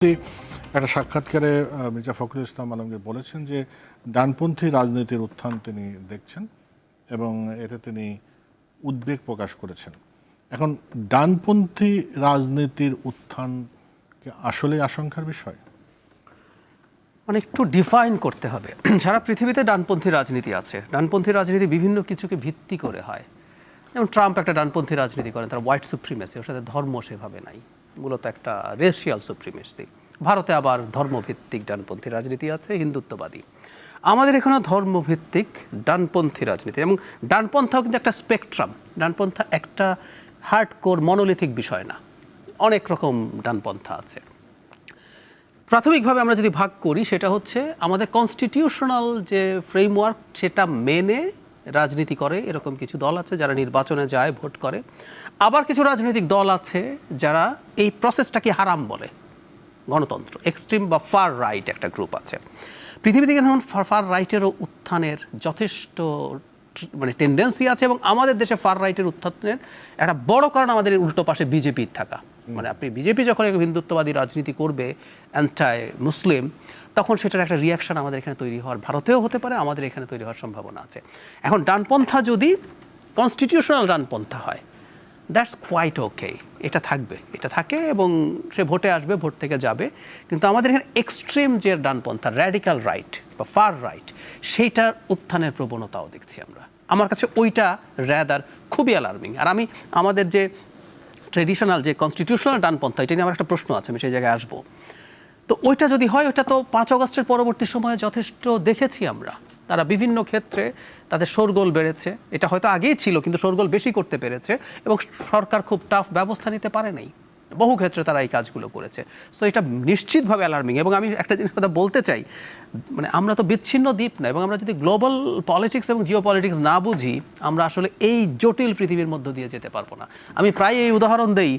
একটা সাক্ষাৎকারে মির্জা ফখরুল ইসলাম আলমগীর বলেছেন যে ডানপন্থী রাজনীতির উত্থান তিনি দেখছেন এবং এতে তিনি উদ্বেগ প্রকাশ করেছেন। এখন ডানপন্থী রাজনীতির উত্থান কি আসলে আশঙ্কার বিষয়? মানে একটু ডিফাইন করতে হবে। সারা পৃথিবীতে ডানপন্থী রাজনীতি আছে। ডানপন্থী রাজনীতি বিভিন্ন কিছুকে ভিত্তি করে হয়। যেমন ট্রাম্প একটা ডানপন্থী রাজনীতি করেন, তার হোয়াইট সুপ্রিমেসি, ওর সাথে ধর্ম সেভাবে নাই, মূলত একটা রেশিয়াল সুপ্রিমেসি। ভারতে আবার ধর্মভিত্তিক ডানপন্থী রাজনীতি আছে, হিন্দুত্ববাদী। আমাদের এখানেও ধর্মভিত্তিক ডানপন্থী রাজনীতি, এবং ডানপন্থাও কিন্তু একটা স্পেকট্রাম। ডানপন্থা একটা হার্ডকোর মনোলিথিক বিষয় না, অনেক রকম ডানপন্থা আছে। প্রাথমিকভাবে আমরা যদি ভাগ করি, সেটা হচ্ছে আমাদের কনস্টিটিউশনাল যে ফ্রেমওয়ার্ক সেটা মেনে রাজনীতি করে এরকম কিছু দল আছে যারা নির্বাচনে যায়, ভোট করে। আবার কিছু রাজনৈতিক দল আছে যারা এই প্রসেসটাকে হারাম বলে, গণতন্ত্র। এক্সট্রিম বা ফার রাইট একটা গ্রুপ আছে পৃথিবী থেকে। যেমন ফার রাইটেরও উত্থানের যথেষ্ট মানে টেন্ডেন্সি আছে, এবং আমাদের দেশে ফার রাইটের উত্থানের একটা বড় কারণ আমাদের উল্টো পাশে বিজেপির থাকা। মানে আপনি বিজেপি যখন হিন্দুত্ববাদী রাজনীতি করবে, অ্যান্টাই মুসলিম, তখন সেটার একটা রিয়াকশন আমাদের এখানে তৈরি হওয়ার, ভারতেও হতে পারে, আমাদের এখানে তৈরি হওয়ার সম্ভাবনা আছে। এখন ডানপন্থা যদি কনস্টিটিউশনাল ডানপন্থা হয়, দ্যাটস কোয়াইট ওকে, এটা থাকবে, এটা থাকে, এবং সে ভোটে আসবে, ভোট থেকে যাবে। কিন্তু আমাদের এখানে এক্সট্রিম যে ডানপন্থা, র্যাডিক্যাল রাইট বা ফার রাইট, সেইটার উত্থানের প্রবণতাও দেখছি আমরা। আমার কাছে ওইটা র্যাদার খুবই অ্যালার্মিং। আর আমি আমাদের যে ট্রেডিশনাল যে কনস্টিটিউশনাল ডানপন্থা, এটা নিয়ে আমার একটা প্রশ্ন আছে, আমি সেই জায়গায় আসবো। তো ওইটা যদি হয়, ওইটা তো 5 আগস্টের পরবর্তী সময়ে যথেষ্ট দেখেছি আমরা। তারা বিভিন্ন ক্ষেত্রে তাদের শোরগোল বেড়েছে, এটা হয়তো আগেই ছিল কিন্তু শোরগোল বেশি করতে পেরেছে, এবং সরকার খুব টাফ ব্যবস্থা নিতে পারে নাই। বহু ক্ষেত্রে তারা এই কাজগুলো করেছে। সো এটা নিশ্চিতভাবে অ্যালার্মিং। এবং আমি একটা জিনিস কথা বলতে চাই, মানে আমরা তো বিচ্ছিন্ন দ্বীপ না, এবং আমরা যদি গ্লোবাল পলিটিক্স এবং জিও পলিটিক্স না বুঝি, আমরা আসলে এই জটিল পৃথিবীর মধ্য দিয়ে যেতে পারবো না। আমি প্রায় এই উদাহরণ দেই,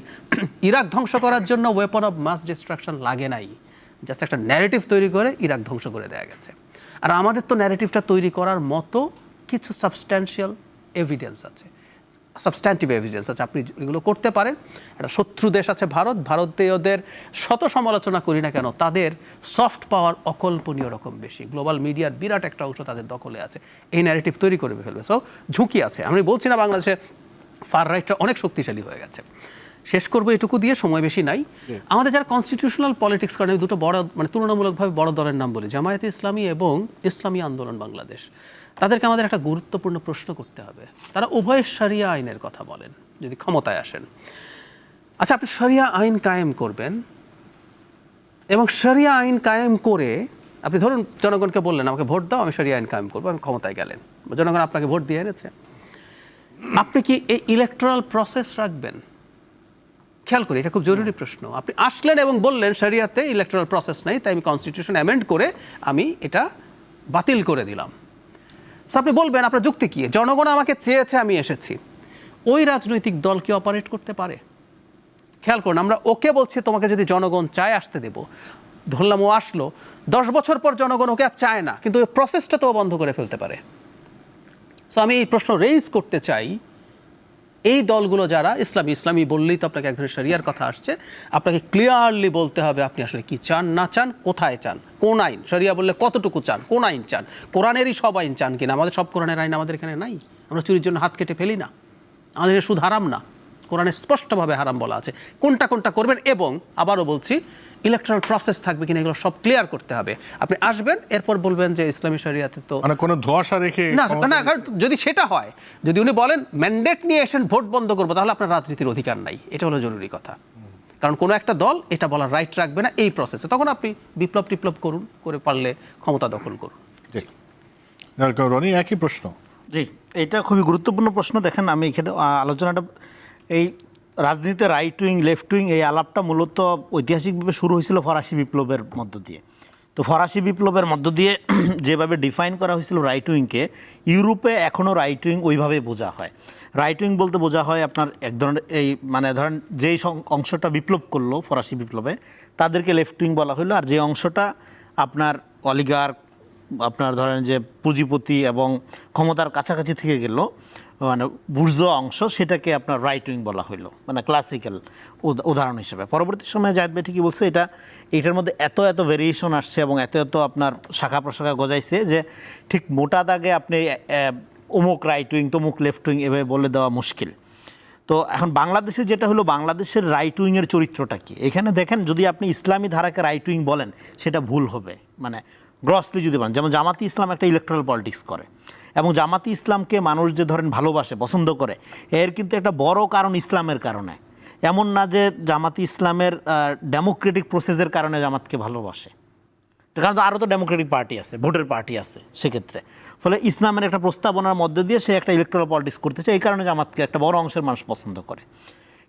ইরাক ধ্বংস করার জন্য ওয়েপন অফ মাস ডিস্ট্রাকশন লাগে নাই, জাস্ট একটা ন্যারেটিভ তৈরি করে ইরাক ধ্বংস করে দেওয়া গেছে। আর আমাদের তো ন্যারেটিভটা তৈরি করার মতো কিছু সাবস্ট্যান্সিয়াল এভিডেন্স আছে, সাবস্ট্যান্টিভ এভিডেন্স আছে, আপনি এগুলো করতে পারেন। একটা শত্রু দেশ আছে ভারত, ভারতীয়দের শত সমালোচনা করি না কেন, তাদের সফট পাওয়ার অকল্পনীয় রকম বেশি। গ্লোবাল মিডিয়ার বিরাট একটা অংশ তাদের দখলে আছে, এই ন্যারেটিভ তৈরি করে ফেলবে। সো ঝুঁকি আছে। আমি বলছি না বাংলাদেশে ফার রাইটটা অনেক শক্তিশালী হয়ে গেছে। শেষ করবো এটুকু দিয়ে, সময় বেশি নাই। আমাদের যারা কনস্টিটিউশনাল পলিটিক্স করেন, দুটো বড় মানে তুলনামূলকভাবে বড় দলের নাম বলি, জামায়াতে ইসলামী এবং ইসলামী আন্দোলন বাংলাদেশ, তাদেরকে আমাদের একটা গুরুত্বপূর্ণ প্রশ্ন করতে হবে। তারা উভয় শরিয়া আইনের কথা বলেন যদি ক্ষমতায় আসেন। আচ্ছা, আপনি শরিয়া আইন কায়েম করবেন, এবং শরিয়া আইন কায়েম করে আপনি ধরুন জনগণকে বললেন আমাকে ভোট দাও, আমি শরিয়া আইন কায়েম করবো, আমি ক্ষমতায় গেলেন, জনগণ আপনাকে ভোট দিয়ে এনেছে। আপনি কি এই ইলেকটোরাল প্রসেস রাখবেন? খেয়াল করি, এটা খুব জরুরি প্রশ্ন। আপনি আসলেন এবং বললেন শরিয়াতে ইলেকটোরাল প্রসেস নাই, তাই আমি কনস্টিটিউশন অ্যামেন্ড করে আমি এটা বাতিল করে দিলাম। সো আপনি বলবেন আপনার যুক্তি কি? জনগণ আমাকে চেয়েছে, আমি এসেছি। ওই রাজনৈতিক দল কি অপারেট করতে পারে? খেয়াল করুন, আমরা ওকে বলছি তোমাকে যদি জনগণ চায় আসতে দেব, ধরলাম ও আসলো, 10 বছর পর জনগণ ওকে আর চায় না, কিন্তু ওই প্রসেসটা তো বন্ধ করে ফেলতে পারে। সো আমি এই প্রশ্ন রেইজ করতে চাই, এই দলগুলো যারা ইসলামী বললেই তো আপনাকে এক ধরনের শরিয়ার কথা আসছে, আপনাকে ক্লিয়ারলি বলতে হবে আপনি আসলে কি চান না চান, কোথায় চান, কোন আইন। শরিয়া বললে কতটুকু চান, কোন আইন চান, কোরআনেরই সব আইন চান কিনা। আমাদের সব কোরআনের আইন আমাদের এখানে নাই। আমরা চুরির জন্য হাত কেটে ফেলি না, আমাদের সুদ হারাম না, কোরআনে স্পষ্টভাবে হারাম বলা আছে কোনটা কোনটা করবেন। এবং আবারও বলছি, ইলেকট্রাল প্রসেস থাকবে কিনা এগুলো সব ক্লিয়ার করতে হবে। আপনি আসবেন, এরপর বলবেন যে ইসলামী শরিয়াতে তো মানে কোনো ধোঁয়াশা রেখে না, কারণ যদি সেটা হয়, যদি উনি বলেন ম্যান্ডেট নিয়ে এসেন ভোট বন্ধ করবো, তাহলে আপনার রাজনীতির অধিকার নাই। এটা হলো জরুরি কথা। কারণ কোনো একটা দল এটা বলার রাইট রাখবে না এই প্রসেসে, তখন আপনি বিপ্লব করুন, করে পারলে ক্ষমতা দখল করুন। রনি, একই প্রশ্ন। জি, এটা খুবই গুরুত্বপূর্ণ প্রশ্ন। দেখেন, আমি এখানে আলোচনাটা, এই রাজনীতিতে রাইট উইং লেফট উইং, এই আলাপটা মূলত ঐতিহাসিকভাবে শুরু হয়েছিল ফরাসি বিপ্লবের মধ্য দিয়ে। তো ফরাসি বিপ্লবের মধ্য দিয়ে যেভাবে ডিফাইন করা হয়েছিল রাইট উইংকে, ইউরোপে এখনও রাইট উইং ওইভাবে বোঝা হয়। রাইট উইং বলতে বোঝা হয় আপনার এক ধরনের এই মানে ধরেন যেই অংশটা বিপ্লব করলো ফরাসি বিপ্লবে, তাদেরকে লেফট উইং বলা হলো। আর যে অংশটা আপনার অলিগার্ক আপনার ধরেন যে পুঁজিপতি এবং ক্ষমতার কাছাকাছি থেকে গেল মানে বুর্জোয়া অংশ, সেটাকে আপনার রাইট উইং বলা হলো, মানে ক্লাসিক্যাল উদাহরণ হিসেবে। পরবর্তী সময়ে জাহিদ ভাই ঠিকই বলছে, এটার মধ্যে এত এত ভেরিয়েশন আসছে এবং এত এত আপনার শাখা প্রশাখা গজাইছে যে ঠিক মোটা দাগে আপনি অমুক রাইট উইং তমুক লেফট উইং এভাবে বলে দেওয়া মুশকিল। তো এখন বাংলাদেশে যেটা হলো, বাংলাদেশের রাইট উইংয়ের চরিত্রটা কি? এখানে দেখেন, যদি আপনি ইসলামী ধারাকে রাইট উইং বলেন সেটা ভুল হবে, মানে গ্রসলি যদি বলেন। যেমন জামাতি ইসলাম একটা ইলেকট্রাল পলিটিক্স করে, এবং জামাতি ইসলামকে মানুষ যে ধরেন ভালোবাসে, পছন্দ করে, এর কিন্তু একটা বড় কারণ ইসলামের কারণে। এমন না যে জামাতি ইসলামের ডেমোক্রেটিক প্রসেসের কারণে জামাতকে ভালোবাসে, কারণ আরও তো ডেমোক্রেটিক পার্টি আছে, ভোটের পার্টি আছে সেক্ষেত্রে। ফলে ইসলামের একটা প্রস্তাবনার মধ্যে দিয়ে সে একটা ইলেকট্রাল পলিটিক্স করতে চায়, এই কারণে জামাতকে একটা বড় অংশের মানুষ পছন্দ করে।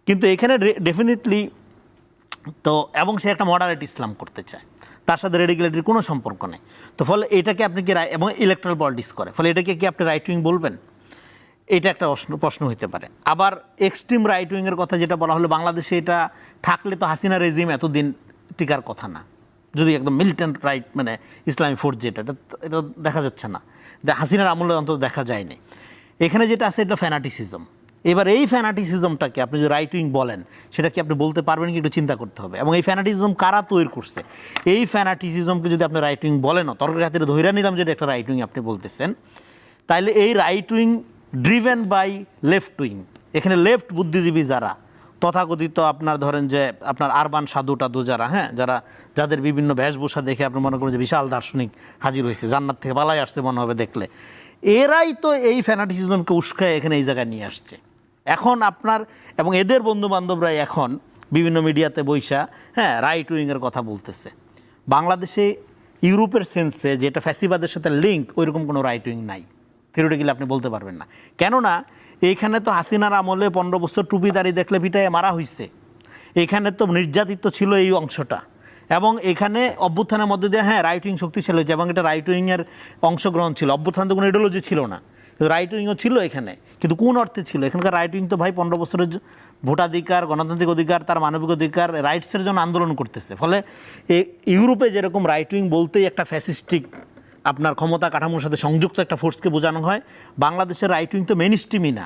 কিন্তু এখানে ডেফিনেটলি তো, এবং সে একটা মডারেট ইসলাম করতে চায়, তার সাথে রেডিক্যালিটির কোনো সম্পর্ক নেই। তো ফলে এটাকে আপনি কি, এবং ইলেকট্রাল পলিটিক্স করে, ফলে এটাকে কি আপনি রাইট উইং বলবেন? এটা একটা প্রশ্ন হতে পারে। আবার এক্সট্রিম রাইট উইংয়ের কথা যেটা বলা হলো, বাংলাদেশে এটা থাকলে তো হাসিনা রেজিম এতদিন টিকার কথা না, যদি একদম মিলিটেন্ট রাইট মানে ইসলামী ফোর্স যেটা, এটা দেখা যাচ্ছে না, হাসিনার আমলে অন্তত দেখা যায়নি। এখানে যেটা আছে এটা ফ্যানাটিসিজম। এবার এই ফ্যানাটিসিজমটাকে আপনি যদি রাইট উইং বলেন, সেটা কি আপনি বলতে পারবেন কি, একটু চিন্তা করতে হবে। এবং এই ফ্যানাটিসিজম কারা তৈরি করছে? এই ফ্যানাটিসিজমকে যদি আপনি রাইট উইং বলেন, তর্কের খাতিরে ধইরা নিলাম যেটা একটা রাইট উইং আপনি বলতেছেন, তাইলে এই right wing driven by left wing. এখানে লেফট বুদ্ধিজীবী যারা তথাকথিত আপনার ধরেন যে আপনার আরবান সাধু টাধু যারা, হ্যাঁ, যাদের বিভিন্ন বেশভূষা দেখে আপনি মনে করেন যে বিশাল দার্শনিক হাজির হয়েছে, জান্নাত থেকে পালাই আসছে মনে হবে দেখলে, এরাই তো এই ফ্যানাটিসিজমকে উস্কায় এখানে এই জায়গায় নিয়ে আসছে। এখন আপনার এবং এদের বন্ধু বান্ধবরাই এখন বিভিন্ন মিডিয়াতে বইসা, হ্যাঁ, রাইট উইংয়ের কথা বলতেছে। বাংলাদেশে ইউরোপের সেন্সে যেটা ফ্যাসিবাদের সাথে লিঙ্ক, ওইরকম কোনো রাইট উইং নাই, থিওরিটিক্যালি আপনি বলতে পারবেন না। কেননা এইখানে তো হাসিনার আমলে 15 বছর টুপিদারি দেখলে পিটায় মারা হয়েছে, এখানে তো নির্যাতিত ছিল এই অংশটা, এবং এখানে অভ্যুত্থানের মধ্যে দিয়ে, হ্যাঁ, রাইট উইং শক্তিশালী হয়েছে, এবং এটা রাইট উইংয়ের অংশগ্রহণ ছিল। অভ্যুত্থান তো কোনো ইডিওলজি ছিল না, রাইট উইংও ছিল এখানে, কিন্তু কোন অর্থে ছিল? এখানকার রাইট উইং তো ভাই 15 বছরের ভোটাধিকার, গণতান্ত্রিক অধিকার, তার মানবিক অধিকার, রাইটসের জন্য আন্দোলন করতেছে। ফলে ইউরোপে যেরকম রাইট উইং বলতেই একটা ফ্যাসিস্টিক আপনার ক্ষমতা কাঠামোর সাথে সংযুক্ত একটা ফোর্সকে বোঝানো হয়, বাংলাদেশের রাইট উইং তো মেইন স্ট্রিমই না,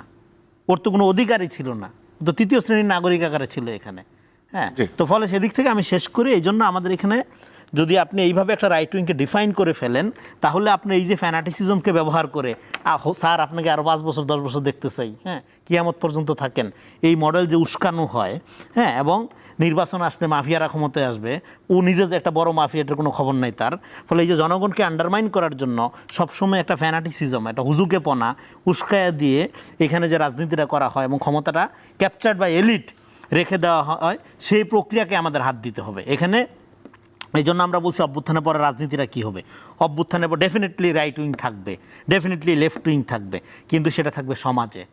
ওর তো কোনো অধিকারই ছিল না, তো তৃতীয় শ্রেণীর নাগরিক আকারে ছিল এখানে, হ্যাঁ। তো ফলে সেদিক থেকে আমি শেষ করি, এই জন্য আমাদের এখানে যদি আপনি এইভাবে একটা রাইট উইংকে ডিফাইন করে ফেলেন, তাহলে আপনি এই যে ফ্যানাটিসিজমকে ব্যবহার করে, স্যার আপনাকে আরও 5 বছর 10 বছর দেখতে চাই, হ্যাঁ, কিয়ামত পর্যন্ত থাকেন, এই মডেল যে উস্কানো হয়, হ্যাঁ, এবং নির্বাচন আসলে মাফিয়ারা ক্ষমতায় আসবে, ও নিজে যে একটা বড় মাফিয়া, এটার কোনো খবর নাই তার। ফলে এই যে জনগণকে আন্ডারমাইন করার জন্য সবসময় একটা ফ্যানাটিসিজম, একটা হুজুকেপনা উস্কায়া দিয়ে এখানে যে রাজনীতিটা করা হয় এবং ক্ষমতাটা ক্যাপচার্ড বাই এলিট রেখে দেওয়া হয়, সেই প্রক্রিয়াকে আমাদের হাত দিতে হবে এখানে। এই জন্য আমরা বলছি অভ্যুত্থানের পরে রাজনীতিটা কী হবে। অভ্যুত্থানের পর ডেফিনেটলি রাইট উইং থাকবে, ডেফিনেটলি লেফট উইং থাকবে, কিন্তু সেটা থাকবে সমাজে।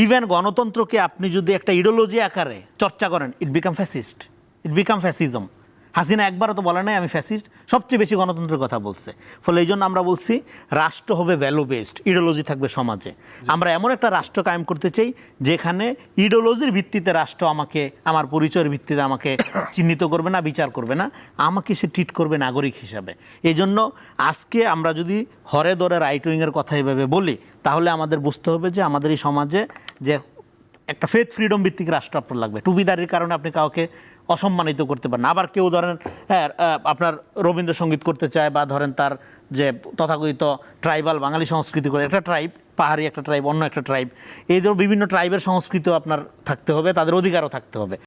ইভেন গণতন্ত্রকে আপনি যদি একটা ইডিওলজি আকারে চর্চা করেন, ইট বিকাম ফ্যাসিস্ট, ইট বিকাম ফ্যাসিজম। হাসিনা একবারও তো বলে নাই আমি ফ্যাসিস্ট, সবচেয়ে বেশি গণতন্ত্রের কথা বলছে। ফলে এই জন্য আমরা বলছি রাষ্ট্র হবে ভ্যালু বেসড, ইডিওলজি থাকবে সমাজে। আমরা এমন একটা রাষ্ট্র কায়েম করতে চাই যেখানে ইডিওলজির ভিত্তিতে রাষ্ট্র আমাকে, আমার পরিচয়ের ভিত্তিতে আমাকে চিহ্নিত করবে না, বিচার করবে না, আমাকে সে ট্রিট করবে নাগরিক হিসাবে। এই জন্য আজকে আমরা যদি হরে দরে রাইট উইংয়ের কথা এভাবে বলি, তাহলে আমাদের বুঝতে হবে যে আমাদের এই সমাজে যে একটা ফেথ ফ্রিডম ভিত্তিক রাষ্ট্র আপনার লাগবে। টুপিদারির কারণে আপনি কাউকে অসম্মানিত করতে পারেন। আবার কেউ ধরেন, হ্যাঁ, আপনার রবীন্দ্রসঙ্গীত করতে চায়, বা ধরেন তার যে তথাকথিত ট্রাইবাল বাঙালি সংস্কৃতি করে, একটা ট্রাইব, পাহাড়ি একটা ট্রাইব, অন্য একটা ট্রাইব, এই ধরনের বিভিন্ন ট্রাইবের সংস্কৃতিও আপনার থাকতে হবে, তাদের অধিকারও থাকতে হবে।